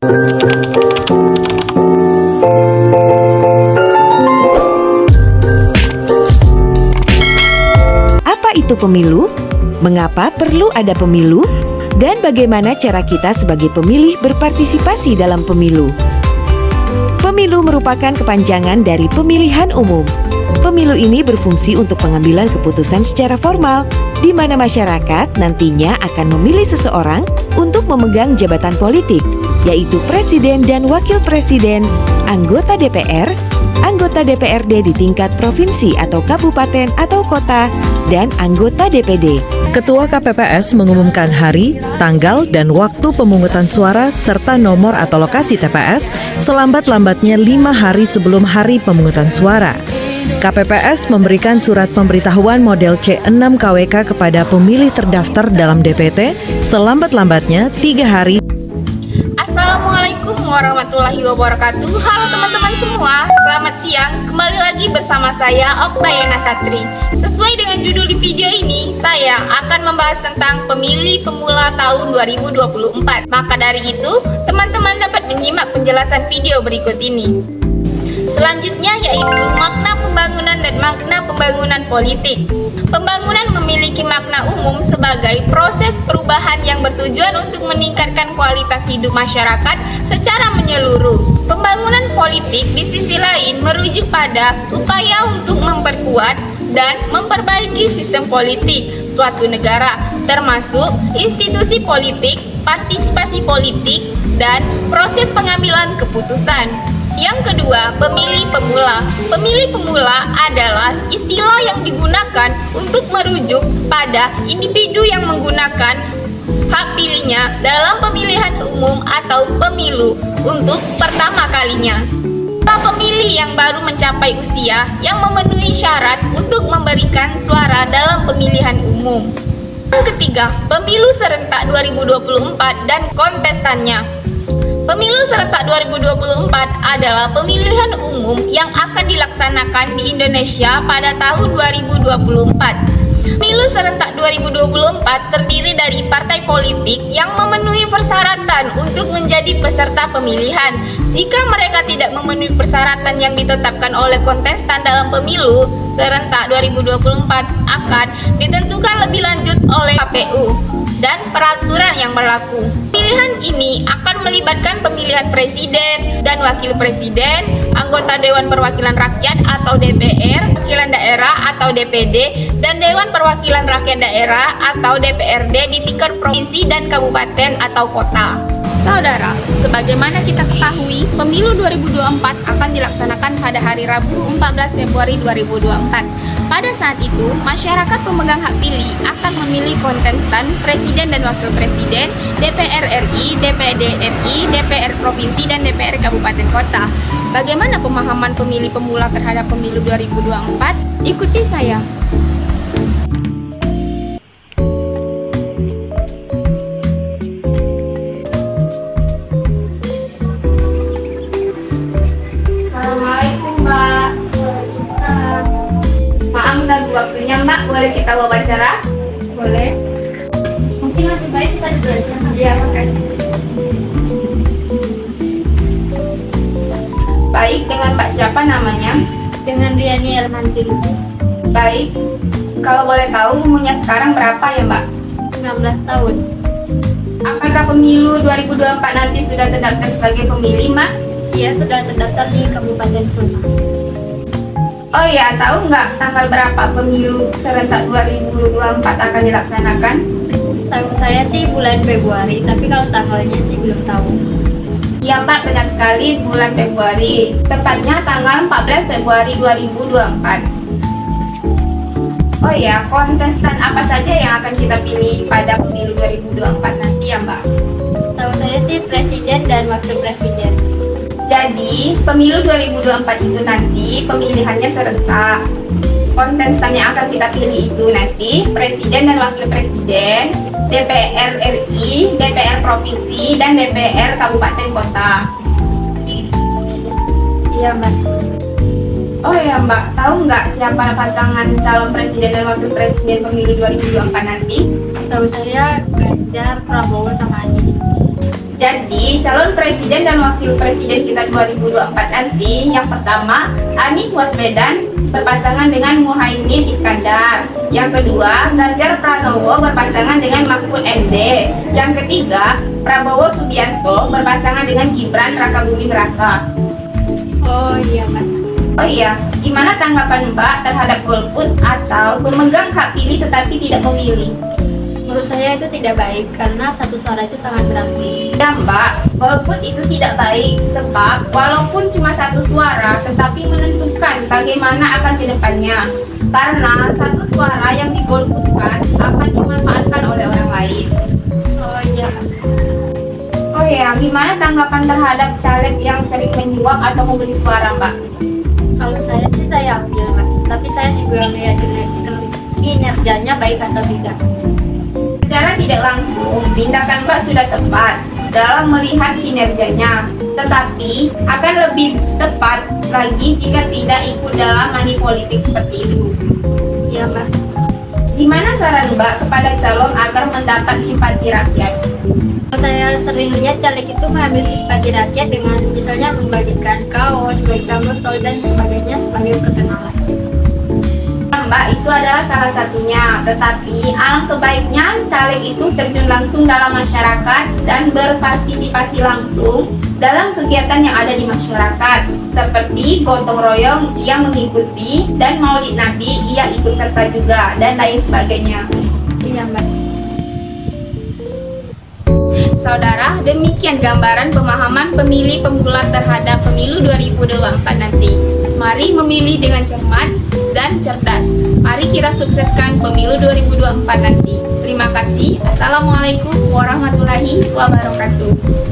Apa itu pemilu? Mengapa perlu ada pemilu? Dan bagaimana cara kita sebagai pemilih berpartisipasi dalam pemilu? Pemilu merupakan kepanjangan dari pemilihan umum. Pemilu ini berfungsi untuk pengambilan keputusan secara formal, di mana masyarakat nantinya akan memilih seseorang untuk memegang jabatan politik, yaitu presiden dan wakil presiden, anggota DPR, anggota DPRD di tingkat provinsi atau kabupaten atau kota, dan anggota DPD. Ketua KPPS mengumumkan hari, tanggal, dan waktu pemungutan suara serta nomor atau lokasi TPS selambat-lambatnya 5 hari sebelum hari pemungutan suara. KPPS memberikan surat pemberitahuan model C6 KWK kepada pemilih terdaftar dalam DPT selambat-lambatnya 3 hari. Assalamualaikum warahmatullahi wabarakatuh. Halo teman-teman semua, selamat siang. Kembali lagi bersama saya Oktaviana Satri. Sesuai dengan judul di video ini, saya akan membahas tentang pemilih pemula tahun 2024. Maka dari itu, teman-teman dapat menyimak penjelasan video berikut ini. Selanjutnya yaitu makna pembangunan dan makna pembangunan politik. Pembangunan memiliki makna umum sebagai proses perubahan yang bertujuan untuk meningkatkan kualitas hidup masyarakat secara menyeluruh. Pembangunan politik di sisi lain merujuk pada upaya untuk memperkuat dan memperbaiki sistem politik suatu negara, termasuk institusi politik, partisipasi politik, dan proses pengambilan keputusan. Yang kedua, pemilih pemula. Pemilih pemula adalah istilah yang digunakan untuk merujuk pada individu yang menggunakan hak pilihnya dalam pemilihan umum atau pemilu untuk pertama kalinya. Pemilih yang baru mencapai usia yang memenuhi syarat untuk memberikan suara dalam pemilihan umum. Yang ketiga, pemilu serentak 2024 dan kontestannya. Pemilu serentak 2024 adalah pemilihan umum yang akan dilaksanakan di Indonesia pada tahun 2024. Pemilu serentak 2024 terdiri dari partai politik yang memenuhi persyaratan untuk menjadi peserta pemilihan. Jika mereka tidak memenuhi persyaratan yang ditetapkan oleh kontestan dalam pemilu serentak 2024 akan ditentukan lebih lanjut oleh KPU dan peraturan yang berlaku. Pilihan ini akan melibatkan pemilihan presiden dan wakil presiden, anggota Dewan Perwakilan Rakyat atau DPR, wakilan daerah atau DPD, dan Dewan Perwakilan Rakyat Daerah atau DPRD di tingkat provinsi dan kabupaten atau kota. Saudara, sebagaimana kita ketahui, pemilu 2024 akan dilaksanakan pada hari Rabu 14 Februari 2024. Pada saat itu, masyarakat pemegang hak pilih akan memilih kontestan presiden dan wakil presiden, DPR RI, DPD RI, DPR provinsi, dan DPR kabupaten kota. Bagaimana pemahaman pemilih pemula terhadap pemilu 2024? Ikuti saya. Waktunya Mbak, boleh kita wawancara? Boleh. Mungkin lebih baik kita duduk aja. Iya, makasih. Baik, dengan Mbak siapa namanya? Dengan Riani Ermanti Lubis. Baik, kalau boleh tahu umurnya sekarang berapa ya Mbak? 19 tahun. Apakah pemilu 2024 nanti sudah terdaftar sebagai pemilih Mbak? Iya, sudah terdaftar di Kabupaten Suna. Oh ya, tahu nggak tanggal berapa pemilu serentak 2024 akan dilaksanakan? Setahu saya sih bulan Februari, tapi kalau tanggalnya sih belum tahu. Ya Mbak, benar sekali bulan Februari. Tepatnya tanggal 14 Februari 2024. Oh ya, kontestan apa saja yang akan kita pilih pada pemilu 2024 nanti ya Mbak? Setahu saya sih presiden dan wakil presiden. Jadi, pemilu 2024 itu nanti pemilihannya serentak. Kontestan yang akan kita pilih itu nanti presiden dan wakil presiden, DPR RI, DPR provinsi, dan DPR kabupaten kota. Iya Mbak. Oh ya Mbak, tahu nggak siapa pasangan calon presiden dan wakil presiden pemilu 2024 nanti? Tahu saya Ganjar, Prabowo, sama Anies. Jadi, calon presiden dan wakil presiden kita 2024 nanti, yang pertama, Anies Baswedan berpasangan dengan Muhaimin Iskandar. Yang kedua, Ganjar Pranowo berpasangan dengan Mahfud MD. Yang ketiga, Prabowo Subianto berpasangan dengan Gibran Rakabuming Raka. Oh iya, Mbak. Oh iya, gimana tanggapan Mbak terhadap golput atau pemegang hak pilih tetapi tidak memilih? Menurut saya itu tidak baik karena satu suara itu sangat berarti. Ya Mbak, golput itu tidak baik sebab walaupun cuma satu suara tetapi menentukan bagaimana akan ke depannya. Karena satu suara yang digolputkan akan dimanfaatkan oleh orang lain. Oh iya. Oh ya, gimana tanggapan terhadap caleg yang sering menyuap atau membeli suara Mbak? Kalau saya sih saya ambil, Mbak. Tapi saya juga melihat kinerjanya baik atau tidak. Secara tidak langsung, tindakan Mbak sudah tepat dalam melihat kinerjanya. Tetapi akan lebih tepat lagi jika tidak ikut dalam money politik seperti itu. Iya, Mbak. Gimana saran Mbak kepada calon agar mendapat simpati rakyat? Saya sering lihat caleg itu mengambil simpati rakyat dengan misalnya membagikan kaos, membagikan botol dan sebagainya sebagai perkenalan. Mbak, itu adalah salah satunya. Tetapi alangkah baiknya caleg itu terjun langsung dalam masyarakat dan berpartisipasi langsung dalam kegiatan yang ada di masyarakat, seperti gotong royong ia mengikuti dan maulid nabi ia ikut serta juga dan lain sebagainya. Iya, Mbak. Saudara, demikian gambaran pemahaman pemilih pemula terhadap pemilu 2024 nanti. Mari memilih dengan cermat dan cerdas. Mari kita sukseskan pemilu 2024 nanti. Terima kasih. Assalamualaikum warahmatullahi wabarakatuh.